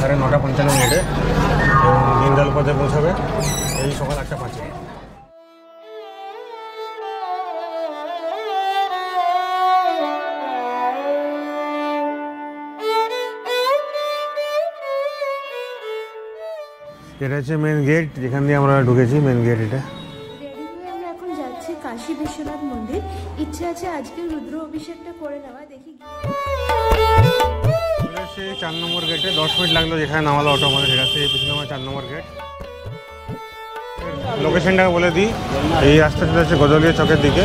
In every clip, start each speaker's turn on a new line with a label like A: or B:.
A: 9:55 এবং দীনদয়াল উপাধ্যায় পৌঁছাবে এই সকাল 8:05। এটা হচ্ছে মেন গেট, যেখান দিয়ে আমরা ঢুকেছি। মেন গেট এটা।
B: আমরা এখন যাচ্ছি কাশী বিশ্বনাথ মন্দির। ইচ্ছা আছে আজকে রুদ্র অভিষেকটা করে নেওয়া, দেখি।
A: 4 নম্বর গেটে 10 মিনিট লাগলো, যেখানে নামালো অটো আমাদের। ঠিক আছে, এই পিছনে আমার 4 নম্বর গেট। লোকেশনটা বলে দিই, এই রাস্তা চলে যাচ্ছে গজলিয়া চকের দিকে।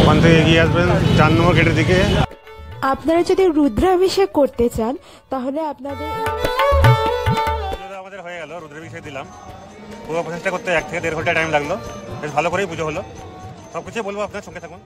A: ওখান থেকে এগিয়ে আসবেন 4 নম্বর গেটের দিকে।
B: আপনারা যদি রুদ্রাভিষেক করতে চান তাহলে আপনাদের
A: আমাদের হয়ে গেল, রুদ্রাভিষেক দিলাম। পুরো প্রসেসটা করতে 1 থেকে 1.5 ঘন্টা টাইম লাগলো। বেশ ভালো করেই পুজো হলো। সব কিছু বলবো, আপনার সঙ্গে থাকুন।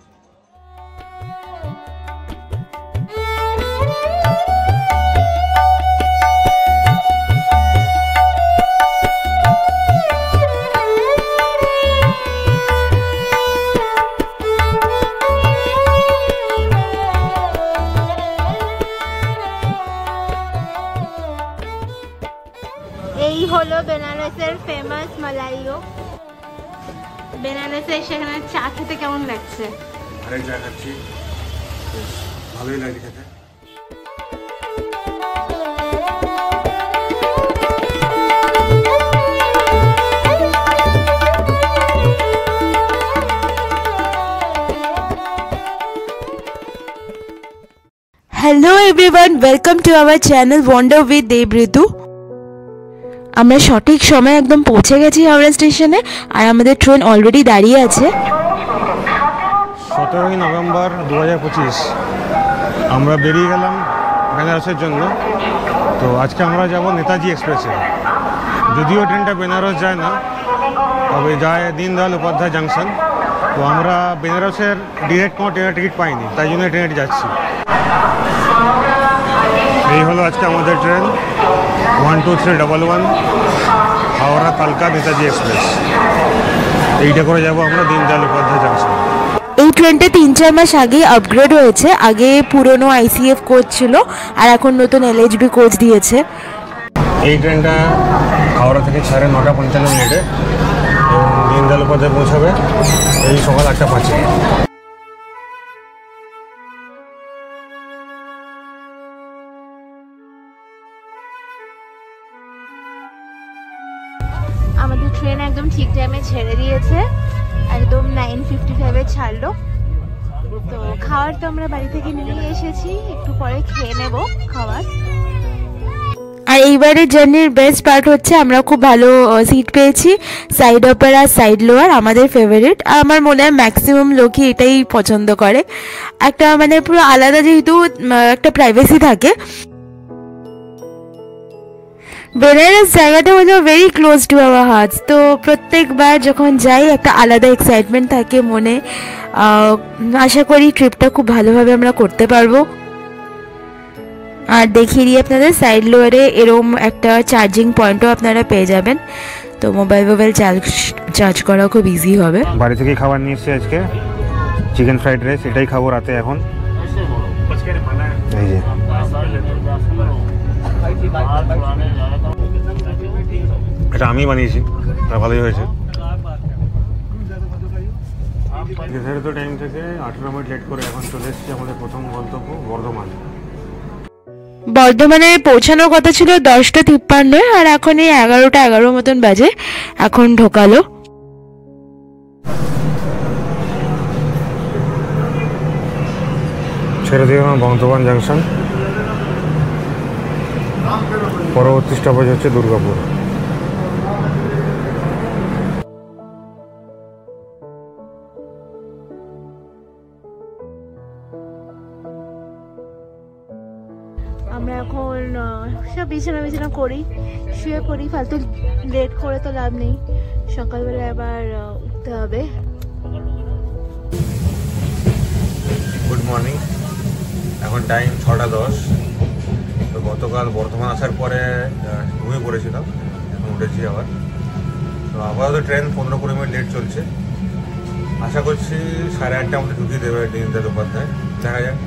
B: এই হলো বেনারসের ফেমাস মালাইও। বেনারসে সেখানে চা খেতে কেমন লাগছে?
A: আরেক চা খাচ্ছি, ভালোই লাগে খেতে।
B: Hello everyone, welcome to our channel wonder with Debritu. আমরা সঠিক সময় একদম পৌঁছে গেছি হাওড়া স্টেশনে, আর আমাদের ট্রেন অলরেডি দাঁড়িয়ে আছে।
A: 17 নভেম্বর 2025 আমরা বেরিয়ে গেলাম বেনারসের জন্য। তো আজকে আমরা যাব নেতাজি এক্সপ্রেসে। যদিও ট্রেনটা বেনারস যায় না, তবে যায় দীনদয়াল উপাধ্যায় জাংশন। তো আমরা বেনারসের ডিরেক্ট কোনো ট্রেনের টিকিট পাইনি, তাই জন্য ট্রেনে যাচ্ছি। এই হলো আজকে আমাদের ট্রেন 12311 হাওড়া কালকা নেতাজি এক্সপ্রেস। এইটা করে যাব আমরা দীনদয়াল উপাধ্যায় জাংশন।
B: এই ট্রেনটা 3-4 মাস আগে আপগ্রেড হয়েছে। আগে পুরনো আইসিএফ কোচ ছিল, আর এখন নতুন এলএইচবি কোচ দিয়েছে।
A: এই ট্রেনটা হাওড়া থেকে ছাড়ে 9:55 এবং দীনদয়াল উপাধ্যায় পৌঁছাবে এই সকাল 8:05।
B: আমাদের ট্রেন একদম ঠিক টাইমে ছেড়ে দিয়েছে, একদম 9:55 ছাড়লো। তো খাবার তো আমরা বাড়ি থেকে নিয়ে এসেছি, একটু পরে খেয়ে নেব খাবার। আর এইবারের জার্নির বেস্ট পার্ট হচ্ছে আমরা খুব ভালো সিট পেয়েছি, সাইড আপার আর সাইড লোয়ার, আমাদের ফেভারিট। আর আমার মনে হয় ম্যাক্সিমাম লোকই এটাই পছন্দ করে। একটা মানে পুরো আলাদা, যেহেতু একটা প্রাইভেসি থাকে। বেনারস জায়গাটা হলো very close to our hertz. তো প্রত্যেকবার যখন যাই একটা আলাদা এক্সাইটমেন্ট থাকে মনে। আশা করি ট্রিপটা খুব ভালোভাবে আমরা করতে পারবো। আর দেখিয়ে দিই আপনাদের, সাইড লোয়ারে এরম একটা চার্জিং পয়েন্টও আপনারা পেয়ে যাবেন। তো মোবাইল চার্জ করা খুব ইজি হবে।
A: বাড়ি থেকে খাবার নিয়ে এসেছি আজকে, চিকেন ফ্রাইড রাইস। এটাই খাবো রাতে এখন। এই যে এটা আমি বানিয়েছি, ভালোই হয়েছে। নির্ধারিত টাইম থেকে 18 মিনিট লেট করে এখন চলে এসেছি আমাদের প্রথম গন্তব্য বর্ধমান।
B: বর্ধমানে পৌঁছানোর কথা ছিল 10:53, আর এখন এই 11:11 মতন বাজে, এখন ঢোকালো।
A: ছেড়ে দিয়ে বর্ধমান জাংশন। পরবর্তী স্টপেজ হচ্ছে দুর্গাপুর।
B: আমরা এখন সব বিছানা করি, শুয়ে পড়ি। ফালতু লেট করে তো লাভ নেই, সকালবেলা আবার উঠতে হবে।
A: গুড মর্নিং, এখন টাইম 6:10। তো গতকাল বর্ধমান আসার পরে ঘুমিয়ে পড়েছিলাম, এখন উঠেছি আবার। তো আপাতত ট্রেন 15-20 মিনিট লেট চলছে। আশা করছি 8:30 আমাদের ঢুকিয়ে দেবে দীনদয়াল উপাধ্যায়। দেখা যাক।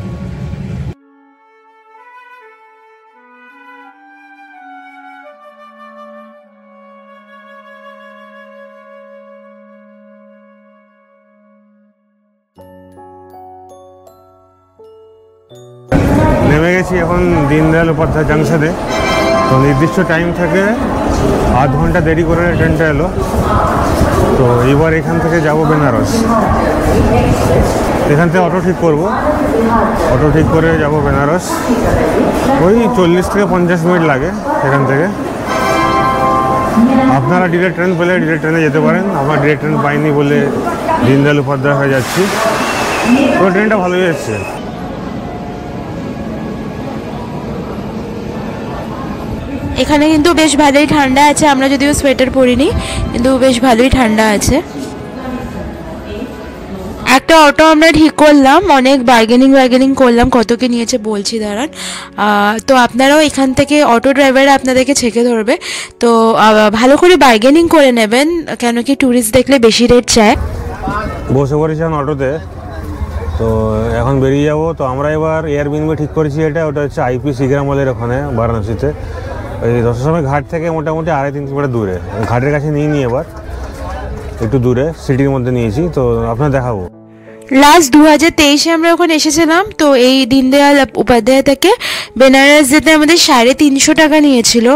A: নেমে গেছি এখন দীনদয়াল উপাধ্যায় জাংশনে। তো নির্দিষ্ট টাইম থেকে আধ ঘন্টা দেরি করে ট্রেনটা এলো। তো এইবার এখান থেকে যাব বেনারস। এখান থেকে অটো ঠিক করব, অটো ঠিক করে যাব বেনারস। ওই 40 থেকে 50 মিনিট লাগে এখান থেকে। আপনারা ডিরেক্ট ট্রেন পেলে ডিরেক্ট ট্রেনে যেতে পারেন। আমরা ডিরেক্ট ট্রেন পাইনি বলে দীনদয়াল উপাধ্যায় হয়ে যাচ্ছি। তো ট্রেনটা ভালোই এসছে।
B: এখানে কিন্তু বেশ ভালোই ঠান্ডা আছে, আমরা যদিও সোয়েটার পরিনি কিন্তু বেশ ভালোই ঠান্ডা আছে। একটা অটো আমরা ঠিক করলাম, অনেক বার্গেনিং করলাম, কত কি নিয়েছে বলছি দাঁড়ান। তো আপনারাও এখান থেকে অটো ড্রাইভার আপনাদেরকে ছেঁকে ধরবে, তো ভালো করে বার্গেনিং করে নেবেন, কেন কি ট্যুরিস্ট দেখলে বেশি রেট চায়।
A: বসে পড়েছি এখন অটোতে, তো এখন বেরিয়ে যাবো। তো আমরা এবার এয়ারবিএনবি ঠিক করেছি, ওটা হচ্ছে আইপি সিগরা মলের ওখানে বারাণসীতে। ওই দশাশ্রমের ঘাট থেকে মোটামুটি 2.5-3 কিলোমিটার দূরে। ঘাটের কাছে নিয়ে এবার একটু দূরে সিটির মধ্যে নিয়েছি, তো আপনার দেখাবো।
B: লাস্ট 2023-এ আমরা ওখানে এসেছিলাম। তো এই দীনদয়াল উপাধ্যায় থেকে বেনারস যেতে আমাদের 350 টাকা নিয়েছিল।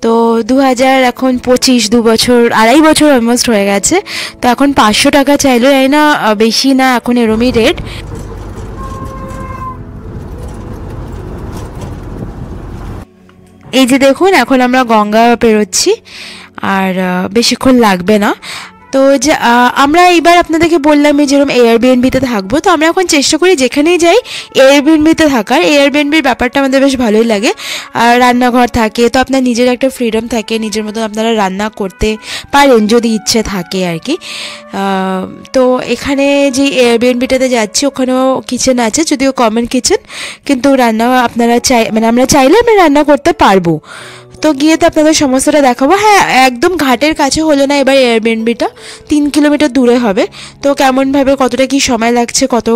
B: তো 2000 এখন 25, 2.5 বছর অলমোস্ট হয়ে গেছে। তো এখন 500 টাকা চাইলো, এই না বেশি না, এখন এরমই রেট। এই যে দেখুন, এখন আমরা গঙ্গা পেরোচ্ছি, আর বেশিক্ষণ লাগবে না। তো যে আমরা এইবার আপনাদেরকে বললাম এই যেরকম এয়ারবিএনবিতে থাকবো, তো আমরা এখন চেষ্টা করি যেখানেই যাই এয়ারবিএনবিতে থাকার। এয়ারবিএনবির ব্যাপারটা আমাদের বেশ ভালোই লাগে। আর রান্নাঘর থাকে, তো আপনার নিজের একটা ফ্রিডম থাকে, নিজের মতো আপনারা রান্না করতে পারেন যদি ইচ্ছে থাকে আর কি। তো এখানে যে এয়ারবিএনবিটাতে যাচ্ছি ওখানেও কিচেন আছে, যদিও কমন কিচেন, কিন্তু রান্না আপনারা আমরা চাইলে আমরা রান্না করতে পারবো। তো গিয়ে তো আপনাদের সমস্তটা দেখাবো। হ্যাঁ, একদম ঘাটের কাছে হলো না, এবার এয়ারবিএনবিটা 3 কিলোমিটার দূরে হবে। তো কেমনভাবে, কতটা কি সময় লাগছে, কত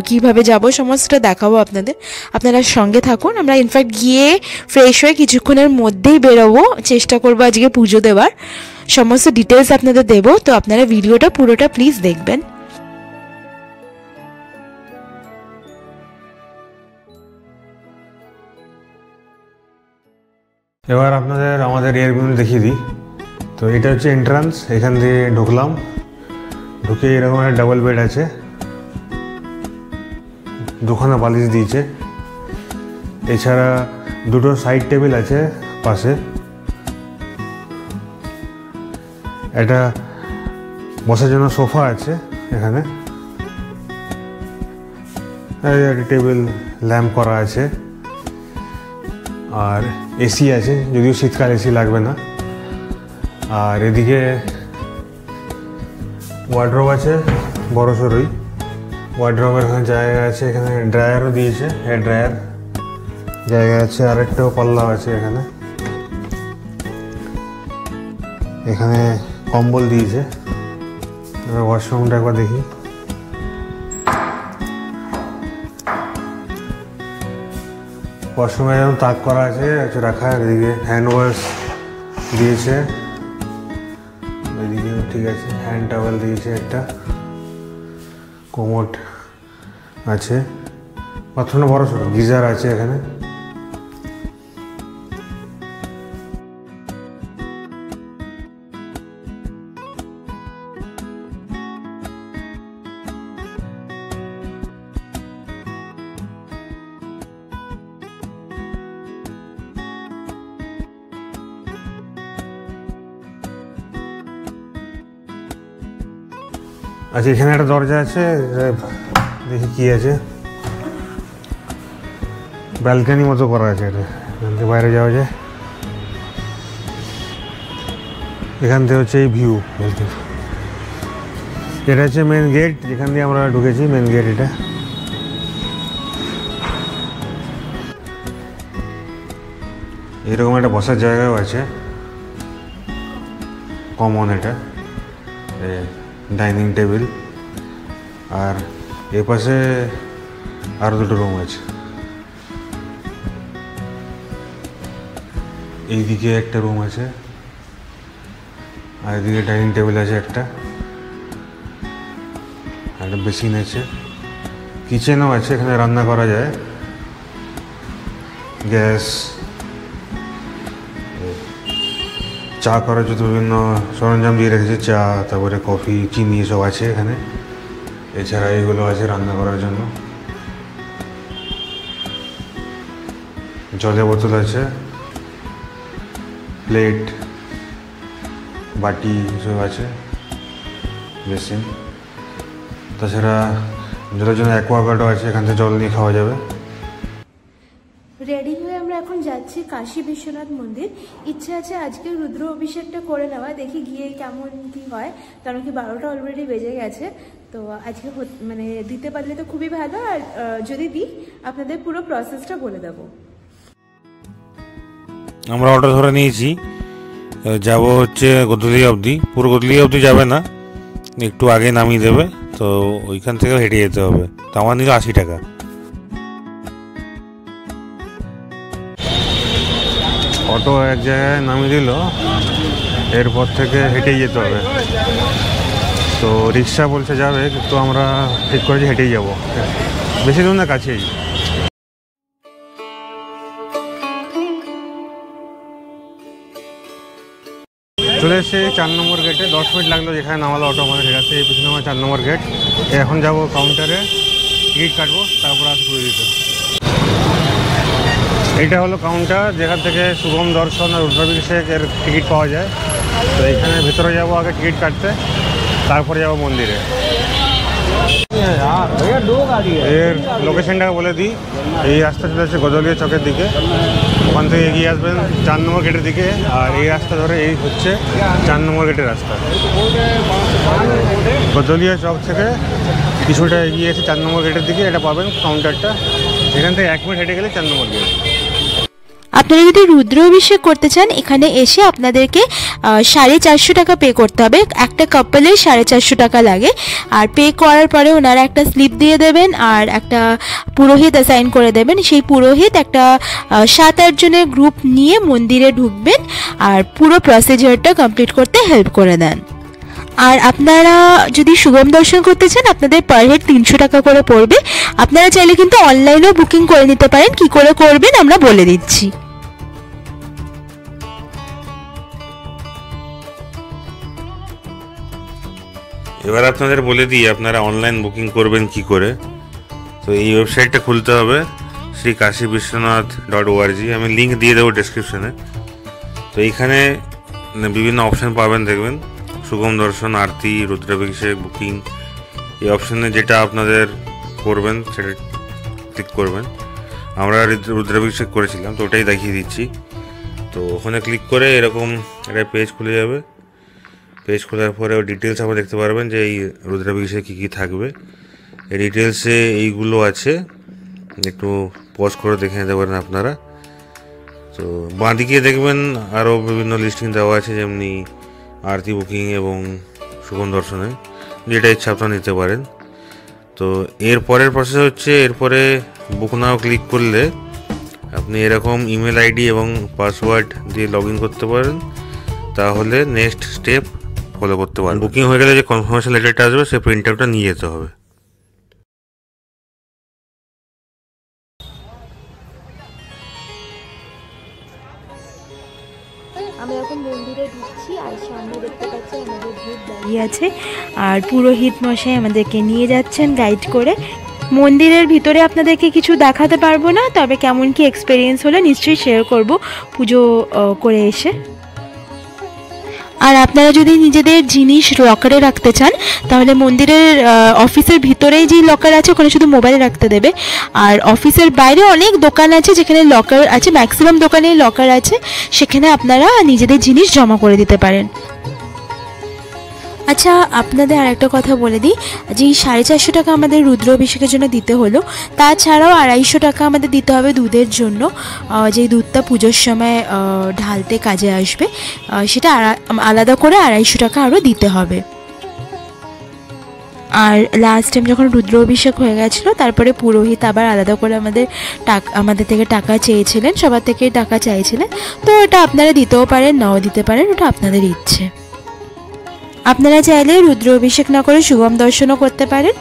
B: কীভাবে যাব, সমস্তটা দেখাবো আপনাদের। আপনারা সঙ্গে থাকুন। আমরা ইনফ্যাক্ট গিয়ে ফ্রেশ হয়ে কিছুক্ষণের মধ্যেই বেরোবো, চেষ্টা করবো আজকে পুজো দেওয়ার। সমস্ত ডিটেলস আপনাদের দেবো, তো আপনারা ভিডিওটা পুরোটা প্লিজ দেখবেন।
A: এবার আপনাদের আমাদের এয়ারবিএনবি দেখিয়ে দিই। তো এটা হচ্ছে এন্ট্রান্স, এখান দিয়ে ঢুকলাম। ঢুকে এরকম একটা ডাবল বেড আছে, 2খানা বালিশ দিয়েছে। এছাড়া 2টো সাইড টেবিল আছে পাশে। একটা বসার জন্য সোফা আছে এখানে, একটা টেবিল ল্যাম্প করা আছে। আর এসি আছে, যদিও শীতকাল এসি লাগবে না। আর এদিকে ওয়ার্ড্রোব আছে বড় সড়ই। ওয়ার্ড্রোবের এখানে জায়গা আছে, এখানে ড্রায়ারও দিয়েছে, হেয়ার ড্রায়ার জায়গা আছে। আরেকটাও পাল্লা আছে এখানে। এখানে কম্বল দিয়েছে। ওয়াশরুমটা একবার দেখি। ওয়াশরুমে যেমন তাক করা আছে রাখা, এদিকে হ্যান্ড ওয়াশ দিয়েছে, এদিকে ঠিক আছে, হ্যান্ড টাওয়েল দিয়েছে একটা, কোমোড আছে, বাথরুমটা বড় ছোট, গিজার আছে এখানে। আচ্ছা, এখানে একটা দরজা আছে, দেখি কি আছে। ব্যালকনি মতো করা আছে, এটা এখান থেকে বাইরে যাওয়া যায়। এখান থেকে হচ্ছে এই ভিউ। এটা হচ্ছে মেন গেট, যেখান দিয়ে আমরা ঢুকেছি, মেন গেট এটা। এরকম একটা বসার জায়গাও আছে, কমন এটা, ডাইনিং টেবিল। আর এ পাশে আরও 2টো রুম আছে। এইদিকে একটা রুম আছে, আর এদিকে ডাইনিং টেবিল আছে একটা বেসিন আছে, কিচেনও আছে, এখানে রান্না করা যায়। গ্যাস, চা করার জন্য বিভিন্ন সরঞ্জাম দিয়ে রেখেছে, চা, তারপরে কফি, চিনি সব আছে এখানে। এছাড়া এগুলো আছে রান্না করার জন্য, জলের বোতল আছে, প্লেট, বাটি সব আছে, বেসিন। তাছাড়া জলের জন্য অ্যাকোয়াগার্ডও আছে, এখান থেকে জল নিয়ে খাওয়া যাবে।
B: রেডি হয়ে আমরা এখন যাচ্ছি কাশী বিশ্বনাথ মন্দির। ইচ্ছা আছে আজকে রুদ্র অভিষেকটা করে নেওয়া, দেখি গিয়ে কেমন কি হয়, কারণ কি 12টা অলরেডি বেজে গেছে। তো আজকে মানে দিতে পারলে তো খুবই ভালো, আর যদি দিই আপনাদের পুরো প্রসেসটা বলে দেবো।
A: আমরা অটো ধরে নিয়েছি, যাব হচ্ছে গদুলিয়া অবধি। পুরো গদুলিয়া অবধি যাবে না, একটু আগে নামিয়ে দেবে, তো ওইখান থেকে হেঁটে যেতে হবে। তো আমার নিল 80 টাকা। অটো এক জায়গায় নামিয়ে দিল, এরপর থেকে হেঁটেই যেতে হবে। তো রিক্সা বলছে যাবে, কিন্তু আমরা ঠিক করেছি হেঁটেই যাব, বেশি দূর না, কাছেই। চলে এসেছে 4 নম্বর গেটে। 10 মিনিট লাগলো যেখানে নামালো অটো আমাদের, ঠিক আছে। এই পিছনে আমার 4 নম্বর গেট। এখন যাব কাউন্টারে, টিকিট কাটবো, তারপর আসবো পুরো দিতে। এইটা হলো কাউন্টার, যেখান থেকে শুভম দর্শন আর রুদ্রাভিষেকের টিকিট পাওয়া যায়। তো এখানে ভেতরে যাবো আগে টিকিট কাটতে, তারপরে যাবো মন্দিরে। এর লোকেশনটা বলে দিই, এই রাস্তা চলে যাচ্ছে গদলিয়া চকের দিকে, ওখান থেকে এগিয়ে আসবেন 4 নম্বর গেটের দিকে, আর এই রাস্তা ধরে এই হচ্ছে 4 নম্বর গেটের রাস্তা। গদলিয়া চক থেকে কিছুটা এগিয়ে এসে 4 নম্বর গেটের দিকে এটা পাবেন কাউন্টারটা। এখান থেকে 1 মিনিট হেঁটে গেলে 4 নম্বর গেট।
B: আপনারা যদি রুদ্র অভিষেক করতে চান, এখানে এসে আপনাদেরকে 450 টাকা পে করতে হবে। একটা কাপলের 450 টাকা লাগে। আর পে করার পরে ওনারা একটা স্লিপ দিয়ে দেবেন, আর একটা পুরোহিত অ্যাসাইন করে দেবেন। সেই পুরোহিত একটা 7-8 জনের গ্রুপ নিয়ে মন্দিরে ঢুকবেন, আর পুরো প্রসিজারটা কমপ্লিট করতে হেল্প করে দেন। আর আপনারা যদি শুভম দর্শন করতে চান, আপনাদের পার হেড 300 টাকা করে পড়বে। আপনারা চাইলে কিন্তু অনলাইনেও বুকিং করে নিতে পারেন। কি করে করবেন আমরা বলে দিচ্ছি।
A: এবার আপনাদের বলে দিই আপনারা অনলাইন বুকিং করবেন কি করে। তো এই ওয়েবসাইটটা খুলতে হবে, srikashiviswanath.org। আমি লিঙ্ক দিয়ে দেবো ডেসক্রিপশনে। তো এইখানে বিভিন্ন অপশান পাবেন, দেখবেন শুভম দর্শন, আরতি, রুদ্রাভিষেক, বুকিং। এই অপশানে যেটা আপনাদের করবেন সেটা ক্লিক করবেন। আমরা রুদ্রাভিষেক করেছিলাম, তো ওটাই দেখিয়ে দিচ্ছি। তো ওখানে ক্লিক করে এরকম একটা পেজ খুলে যাবে। পেজ খোলার পরে ডিটেলস আপনারা দেখতে পারবেন যে এই রুদ্রাভিষেকে কী কী থাকবে। এই ডিটেলসে এইগুলো আছে, একটু পজ করে দেখে নিতে পারেন আপনারা। তো বাঁদিকে দেখবেন আরও বিভিন্ন লিস্টিং দেওয়া আছে, যেমনি আরতি, বুকিং এবং শুভম দর্শনে, যেটা ইচ্ছা আপনারা নিতে পারেন। তো এর পরের প্রসেস হচ্ছে, এরপরে বুক নাও ক্লিক করলে আপনি এরকম ইমেল আইডি এবং পাসওয়ার্ড দিয়ে লগ ইন করতে পারেন। তাহলে নেক্সট স্টেপ ফলো করতে পারেন। বুকিং হয়ে গেলে যে কনফার্মেশন লেটারটা আসবে, সেই প্রিন্ট আউটটা নিয়ে যেতে হবে।
B: আমরা এখন মন্দিরে ঢুকছি, আর সামনে দেখতে পাচ্ছি আমাদের গ্রুপ দাঁড়িয়ে আছে, আর পুরোহিত মশাই আমাদেরকে নিয়ে যাচ্ছেন গাইড করে। মন্দিরের ভিতরে আপনাদেরকে কিছু দেখাতে পারবো না, তবে কেমন কি এক্সপিরিয়েন্স হলো নিশ্চয়ই শেয়ার করব পুজো করে এসে। আর আপনারা যদি নিজেদের জিনিস লকারে রাখতে চান, তাহলে মন্দিরের অফিসের ভিতরেই যে লকার আছে ওখানে শুধু মোবাইল রাখতে দেবে। আর অফিসের বাইরে অনেক দোকান আছে যেখানে লকার আছে, ম্যাক্সিমাম দোকানেই লকার আছে, সেখানে আপনারা নিজেদের জিনিস জমা করে দিতে পারেন। আচ্ছা, আপনাদের আর একটা কথা বলে দিই, যে 450 টাকা আমাদের রুদ্র অভিষেকের জন্য দিতে হলো, তাছাড়াও 250 টাকা আমাদের দিতে হবে দুধের জন্য, যেই দুধটা পুজোর সময় ঢালতে কাজে আসবে, সেটা আলাদা করে 250 টাকা আরও দিতে হবে। আর লাস্ট টাইম যখন রুদ্র অভিষেক হয়ে গেছিলো, তারপরে পুরোহিত আবার আলাদা করে আমাদের থেকে টাকা চেয়েছিলেন, সবার থেকে টাকা চাইছিলেন। তো ওটা আপনারা দিতেও পারেন, নাও দিতে পারেন, ওটা আপনাদের ইচ্ছে। আপনারা চাইলে রুদ্র অভিষেক না করে শুভম দর্শনও করতে পারেন,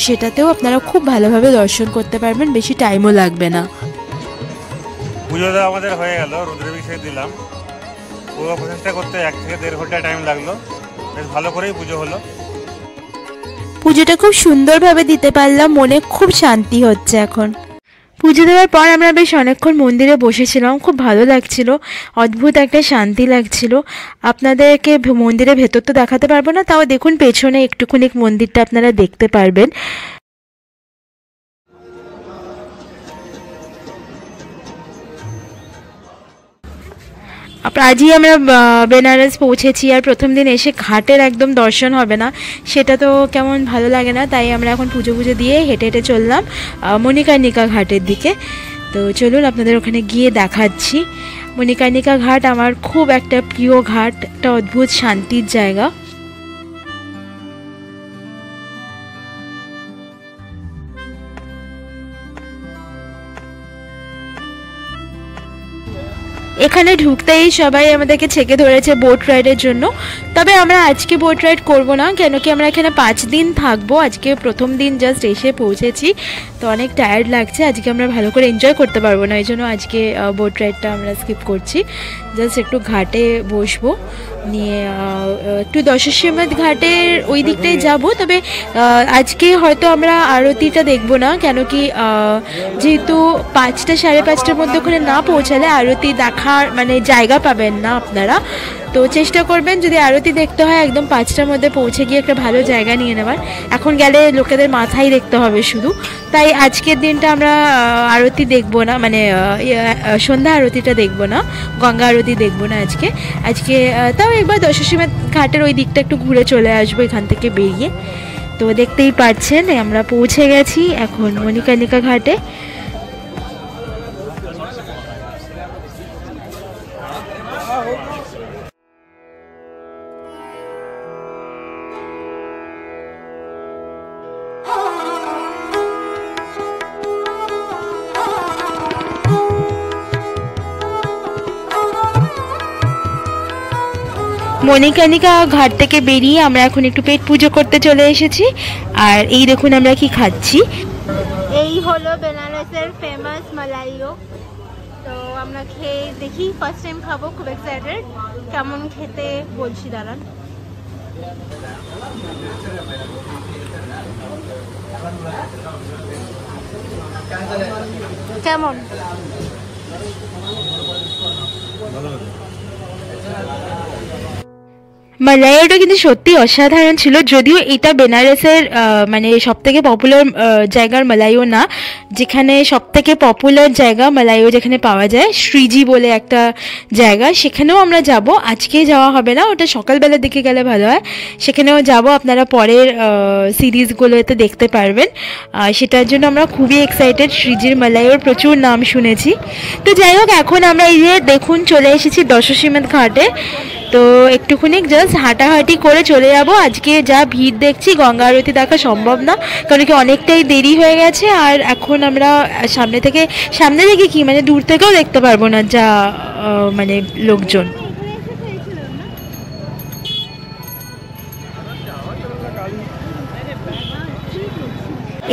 B: সেটাতেও আপনারা খুব ভালোভাবে দর্শন করতে পারবেন, বেশি টাইমও লাগবে না।
A: পুজো দেওয়া আমাদের হয়ে গেল, রুদ্রাভিষেক দিলাম। পুরো প্রচেষ্টা করতে 1 থেকে 1.5 ঘন্টা টাইম লাগলো, বেশ ভালো করেই পুজো হলো।
B: পুজোটা খুব সুন্দরভাবে দিতে পারলাম, মনে খুব শান্তি হচ্ছে এখন। পুজো দেওয়ার পর আমরা বেশ অনেকক্ষণ মন্দিরে বসেছিলাম, খুব ভালো লাগছিল, অদ্ভুত একটা শান্তি লাগছিল। আপনাদেরকে মন্দিরের ভেতর তো দেখাতে পারবো না, তাও দেখুন পেছনে একটুখানি মন্দিরটা আপনারা দেখতে পারবেন। আজই আমরা বেনারস পৌঁছেছি, আর প্রথম দিন এসে ঘাটের একদম দর্শন হবে না, সেটা তো কেমন ভালো লাগে না। তাই আমরা এখন পুজো দিয়ে হেঁটে হেঁটে চললাম মণিকর্ণিকা ঘাটের দিকে। তো চলুন আপনাদের ওখানে গিয়ে দেখাচ্ছি। মণিকর্ণিকা ঘাট আমার খুব একটা প্রিয় ঘাট, একটা অদ্ভুত শান্তির জায়গা। এখানে ঢুকতেই সবাই আমাদেরকে ছেঁকে ধরেছে বোট রাইডের জন্য। তবে আমরা আজকে বোট রাইড করব না, কেন কি আমরা এখানে 5 দিন থাকবো। আজকে প্রথম দিন জাস্ট এসে পৌঁছেছি, তো অনেক টায়ার্ড লাগছে, আজকে আমরা ভালো করে এনজয় করতে পারবো না, এই জন্য আজকে বোট রাইডটা আমরা স্কিপ করছি। জাস্ট একটু ঘাটে বসবো, নিয়ে একটু দশাশ্বমেধ ঘাটের ওই দিকটায় যাব। তবে আজকে হয়তো আমরা আরতিটা দেখবো না, কেন কি যেহেতু 5টা 5:30টার মধ্যে ওখানে না পৌঁছালে আরতি দেখার মানে জায়গা পাবেন না আপনারা। তো চেষ্টা করবেন যদি আরতি দেখতে হয় একদম 5টার মধ্যে পৌঁছে গিয়ে একটা ভালো জায়গা নিয়ে নেওয়ার। এখন গেলে লোকেদের মাথায় দেখতে হবে শুধু, তাই আজকের দিনটা আমরা আরতি দেখবো না, মানে সন্ধ্যা আরতিটা দেখবো না, গঙ্গা আরতি দেখবো না আজকে। তাও একবার দশাশ্বমেধ ঘাটের ওই দিকটা একটু ঘুরে চলে আসবো এখান থেকে বেরিয়ে। তো দেখতেই পাচ্ছেন আমরা পৌঁছে গেছি এখন মণিকর্ণিকা ঘাটে। মণিকর্ণিকা ঘাট থেকে বেরিয়ে আমরা এখন একটু পেট পুজো করতে চলে এসেছি। আর এই দেখুন আমরা কি খাচ্ছি, এই হলো বেনারসের ফেমাস মালাইও। তো আমরা খেয়ে দেখি, ফার্স্ট টাইম খাবো, খুব এক্সাইটেড। কেমন খেতে বলছি দাঁড়ান। কেমন? মালাইটা কিন্তু সত্যি অসাধারণ ছিল, যদিও এটা বেনারসের মানে সবথেকে পপুলার জায়গার মালাইও না। যেখানে সবথেকে পপুলার জায়গা মালাইও যেখানে পাওয়া যায়, শ্রীজি বলে একটা জায়গা, সেখানেও আমরা যাব। আজকে যাওয়া হবে না, ওটা সকালবেলার দিকে গেলে ভালো হয়, সেখানেও যাব। আপনারা পরের সিরিজগুলোতে দেখতে পারবেন, সেটার জন্য আমরা খুবই এক্সাইটেড। শ্রীজির মালাইওর প্রচুর নাম শুনেছি। তো যাই হোক, এখন আমরা এই যে দেখুন চলে এসেছি দশাশ্বমেধ ঘাটে। তো একটুখানি জাস্ট হাঁটাহাঁটি করে চলে যাব। আজকে যা ভিড় দেখছি গঙ্গা আরতি দেখা সম্ভব না, কারণ কি অনেকটাই দেরি হয়ে গেছে। আর এখন আমরা সামনে থেকে কি মানে দূর থেকেও দেখতে পারবো না যা মানে লোকজন।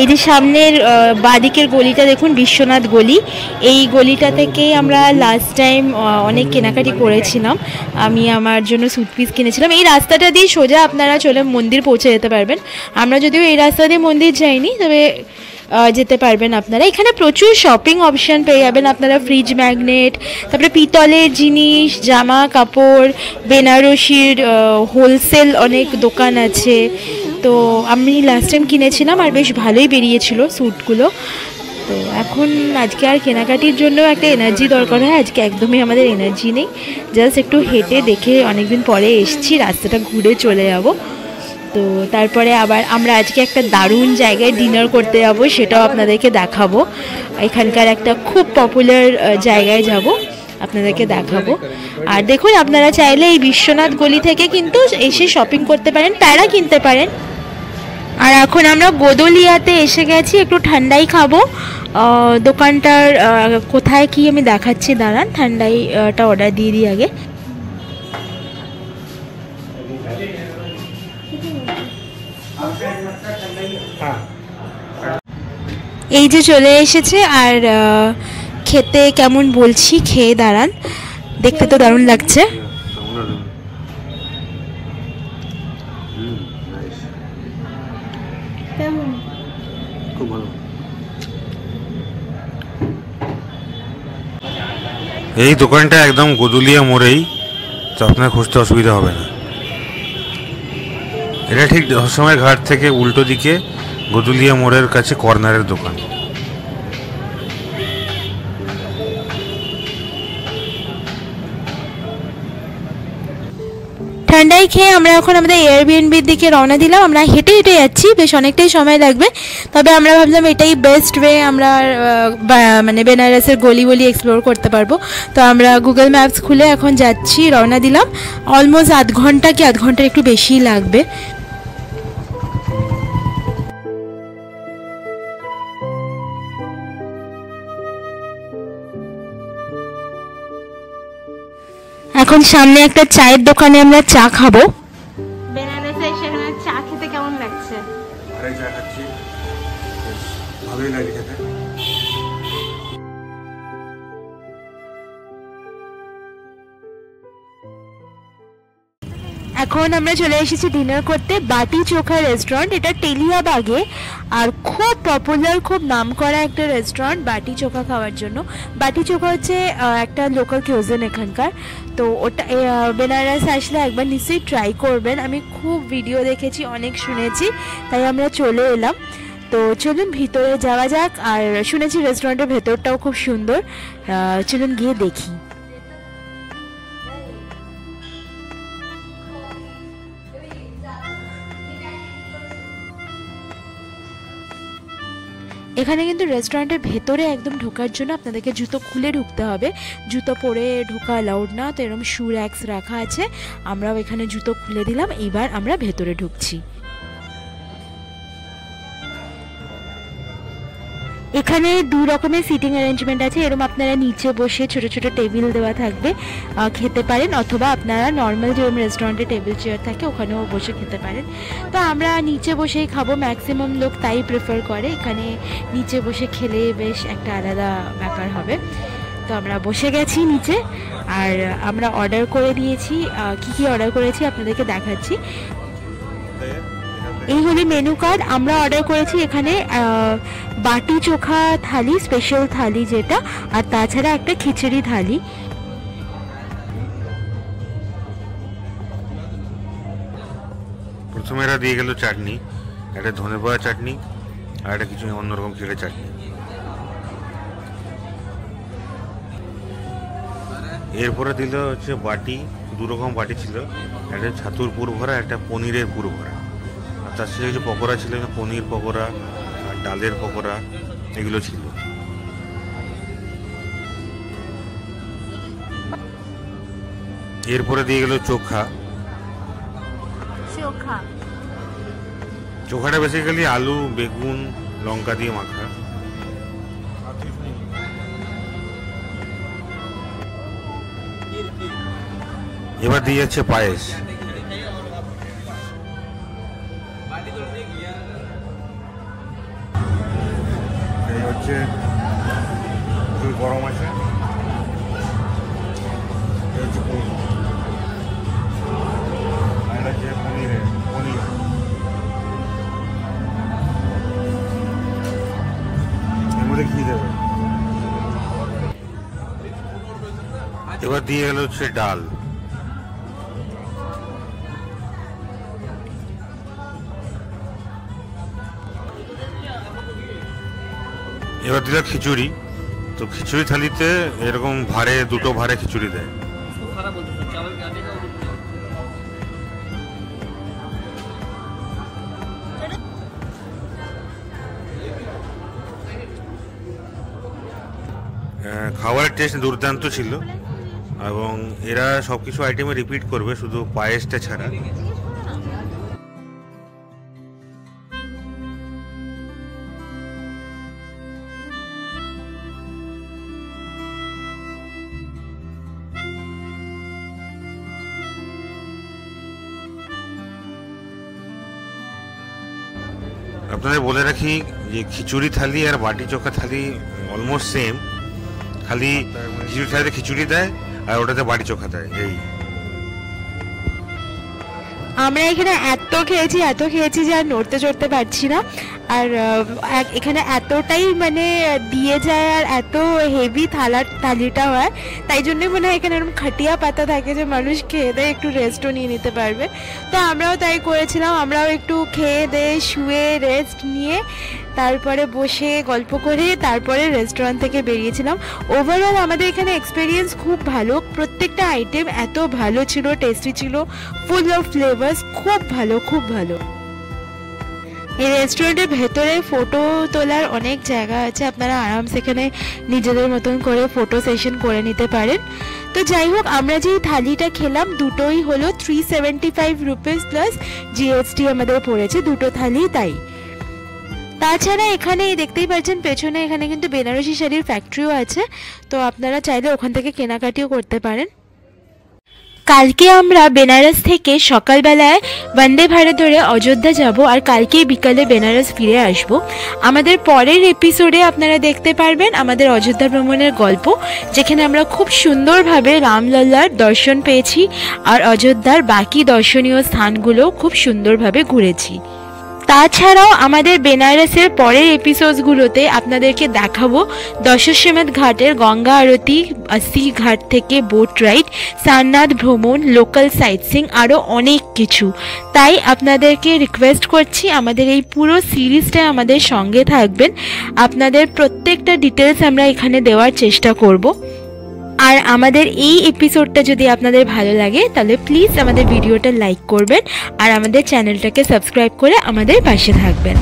B: এই যে সামনের বাঁদিকের গলিটা দেখুন, বিশ্বনাথ গলি। এই গলিটা থেকে আমরা লাস্ট টাইম অনেক কেনাকাটি করেছিলাম। আমি আমার জন্য স্যুটপিস কিনেছিলাম। এই রাস্তাটা দিয়ে সোজা আপনারা চলে মন্দির পৌঁছে যেতে পারবেন। আমরা যদিও এই রাস্তা দিয়ে মন্দির যাইনি, তবে যেতে পারবেন আপনারা। এখানে প্রচুর শপিং অপশান পেয়ে যাবেন আপনারা, ফ্রিজ ম্যাগনেট, তারপরে পিতলের জিনিস, জামা কাপড়, বেনারসির হোলসেল অনেক দোকান আছে। তো আমি লাস্ট টাইম কিনেছিলাম আর বেশ ভালোই বেরিয়েছিল স্যুটগুলো। তো এখন আজকে আর কেনাকাটির জন্য একটা এনার্জি দরকার হয়, আজকে একদমই আমাদের এনার্জি নেই। জাস্ট একটু হেঁটে দেখে অনেকদিন পরে এসছি, রাস্তাটা ঘুরে চলে যাব। তো তারপরে আবার আমরা আজকে একটা দারুণ জায়গায় ডিনার করতে যাব, সেটাও আপনাদেরকে দেখাবো। এখানকার একটা খুব পপুলার জায়গায় যাব, আপনাদেরকে দেখাবো। আর দেখুন আপনারা চাইলে এই বিশ্বনাথ গলি থেকে কিন্তু এসে শপিং করতে পারেন, প্যারা কিনতে পারেন। আর এখন আমরা গোদলিয়াতে এসে গেছি, একটু ঠান্ডাই খাবো। দোকানটার কোথায় কি আমি দেখাচ্ছি, দাঁড়ান, ঠান্ডাইটা অর্ডার দিয়ে দিই আগে। এই যে চলে এসেছে, আর খেতে কেমন বলছি, খেয়ে দাঁড়ান। দেখতে তো দারুণ লাগছে।
A: খুব ভালো। এই দোকানটা একদম গোদুলিয়া মোড়েই, তো আপনার খুঁজতে অসুবিধা হবে না। এটা ঠিক সময় ঘাট থেকে উল্টো দিকে গোদুলিয়া মোড়ের কাছে কর্নারের দোকান।
B: ঠান্ডায় খেয়ে আমরা এখন আমাদের এয়ারবিএনবির দিকে রওনা দিলাম। আমরা হেঁটে হেঁটে যাচ্ছি, বেশ অনেকটাই সময় লাগবে, তবে আমরা ভাবলাম এটাই বেস্ট ওয়ে, আমরা মানে বেনারসের গলি গলি এক্সপ্লোর করতে পারবো। তো আমরা গুগল ম্যাপস খুলে এখন যাচ্ছি, রওনা দিলাম। অলমোস্ট আধ ঘন্টার একটু বেশিই লাগবে। এখন সামনে একটা চায়ের দোকানে আমরা চা খাবো। বেনারসে সেখানে চা খেতে কেমন লাগছে?
A: আরে চা খাচ্ছি, ভালোই লাগে খেতে।
B: এখন আমরা চলে এসেছি ডিনার করতে বাটি চোখা রেস্টুরেন্ট। এটা টেলিয়াবাগে, আর খুব পপুলার, খুব নামকরা একটা রেস্টুরেন্ট বাটি চোখা খাওয়ার জন্য। বাটি চোখা হচ্ছে একটা লোকাল কিউজিন এখানকার। তো ওটা বেনারস আসলে একবার নিশ্চয়ই ট্রাই করবেন। আমি খুব ভিডিও দেখেছি, অনেক শুনেছি, তাই আমরা চলে এলাম। তো চলুন ভিতরে যাওয়া যাক। আর শুনেছি রেস্টুরেন্টের ভেতরটাও খুব সুন্দর, চলুন গিয়ে দেখি। এখানে কিন্তু রেস্টুরেন্টের ভেতরে একদম ঢোকার জন্য আপনাদেরকে জুতো খুলে ঢুকতে হবে, জুতো পরে ঢোকা অ্যালাউড না। তো এরকম শু র্যাক্স রাখা আছে, আমরাও এখানে জুতো খুলে দিলাম। এবার আমরা ভেতরে ঢুকছি। এখানে দু রকমের সিটিং অ্যারেঞ্জমেন্ট আছে। এরকম আপনারা নিচে বসে ছোট ছোট টেবিল দেওয়া থাকবে, খেতে পারেন, অথবা আপনারা নর্মাল যেরকম রেস্টুরেন্টে টেবিল চেয়ার থাকে ওখানেও বসে খেতে পারেন। তো আমরা নিচে বসেই খাবো, ম্যাক্সিমাম লোক তাই প্রেফার করে। এখানে নিচে বসে খেলে বেশ একটা আলাদা ব্যাপার হবে। তো আমরা বসে গেছি নিচে, আর আমরা অর্ডার করে দিয়েছি। কি অর্ডার করেছি আপনাদেরকে দেখাচ্ছি। এই হলো মেনু কার্ড। আমরা অর্ডার করেছি এখানে বাটি চোখা থালি, স্পেশাল থালি যেটা, আর তাছাড়া একটা খিচুড়ি থালি।
A: প্রথমে এরা দিয়ে গেল চাটনি, একটা ধনেপাতা চাটনি আর একটা কিছু অন্যরকম ছেড়ে চাটনি। এরপরে দিল হচ্ছে বাটি, দু রকম বাটি ছিল, একটা ছাতুর পুর ভরা, একটা পনিরের পুর ভরা, আর তার সাথে কিছু পকোড়া ছিল, পনির পকোড়া আর ডালের পকোড়া, এগুলো ছিল। এরপরে দিয়ে গেল চোখা। চোখাটা বেসিক্যালি আলু, বেগুন, লঙ্কা দিয়ে মাখা। এবার দিয়ে যাচ্ছে পায়েস। এই হচ্ছে গরম আছে, পনির এর মধ্যে ঘি দেবে। এবার দিয়ে গেল হচ্ছে ডাল। এবার দিল খিচুড়ি। তো খিচুড়ি থালিতে এরকম ভারে, দুটো ভারে খিচুড়ি দেয়। খাবারের টেস্ট দুর্দান্ত ছিল, এবং এরা সবকিছু আইটেমে রিপিট করবে, শুধু পায়েসটা ছাড়া। আপনাদের বলে রাখি যে খিচুড়ি থালি আর বাটি চোখা থালি অলমোস্ট সেম, খালি খিচুড়ি থালিতে খিচুড়ি দেয় আর ওটাতে বাড়ি চোখা দেয়। এই
B: আমরা এখানে এত খেয়েছি যে আর নড়তে চড়তে পারছি না। আর এখানে এতটাই মানে দিয়ে যায় আর এত হেভি থালিটা হয়, তাই জন্যই মনে হয় এখানে এরকম খাটিয়া পাতা থাকে যে মানুষ খেয়ে দেয় একটু রেস্টও নিয়ে নিতে পারবে। তো আমরাও তাই করেছিলাম, আমরাও একটু খেয়ে দিয়ে শুয়ে রেস্ট নিয়ে তারপরে বসে গল্প করে তারপরে রেস্টুরেন্ট থেকে বেরিয়েছিলাম। ওভারঅল আমাদের এখানে এক্সপিরিয়েন্স খুব ভালো, প্রত্যেকটা আইটেম এত ভালো ছিল, টেস্টি ছিল, ফুল অফ ফ্লেভার্স, খুব ভালো খুব ভালো। এই রেস্টুরেন্টের ভেতরে ফটো তোলার অনেক জায়গা আছে, আপনারা আরামসে এখানে নিজেদের মতন করে ফটো সেশন করে নিতে পারেন। তো যাই হোক, আমরা যেই থালিটা খেলাম দুটোই হলো 375 রুপিস প্লাস জিএসটি আমাদের পড়েছে দুটো থালি। তাই তাছাড়া এখানে দেখতেই পাচ্ছেন পেছনে এখানে কিন্তু বেনারসি শাড়ির ফ্যাক্টরিও আছে, তো আপনারা চাইলে ওখান থেকে কেনাকাটিও করতে পারেন। কালকে আমরা বেনারস থেকে সকালবেলায় বন্দে ভারত ধরে অযোধ্যা যাব আর কালকেই বিকালে বেনারস ফিরে আসব। আমাদের পরের এপিসোডে আপনারা দেখতে পারবেন আমাদের অযোধ্যা ভ্রমণের গল্প, যেখানে আমরা খুব সুন্দরভাবে রামলাল্লার দর্শন পেয়েছি আর অযোধ্যার বাকি দর্শনীয় স্থানগুলো খুব সুন্দরভাবে ঘুরেছি। তাছাড়াও আমাদের বেনারসের পরের এপিসোডসগুলোতে আপনাদেরকে দেখাবো দশাশ্বমেধ ঘাটের গঙ্গা আরতি, 80 ঘাট থেকে বোট রাইড, সারনাথ ভ্রমণ, লোকাল সাইট সিইং, আরও অনেক কিছু। তাই আপনাদেরকে রিকোয়েস্ট করছি আমাদের এই পুরো সিরিজটায় আমাদের সঙ্গে থাকবেন। আপনাদের প্রত্যেকটা ডিটেলস আমরা এখানে দেওয়ার চেষ্টা করব। আর আমাদের এই এপিসোডটা যদি আপনাদের ভালো লাগে তাহলে প্লিজ আমাদের ভিডিওটা লাইক করবেন আর আমাদের চ্যানেলটাকে সাবস্ক্রাইব করে আমাদের পাশে থাকবেন।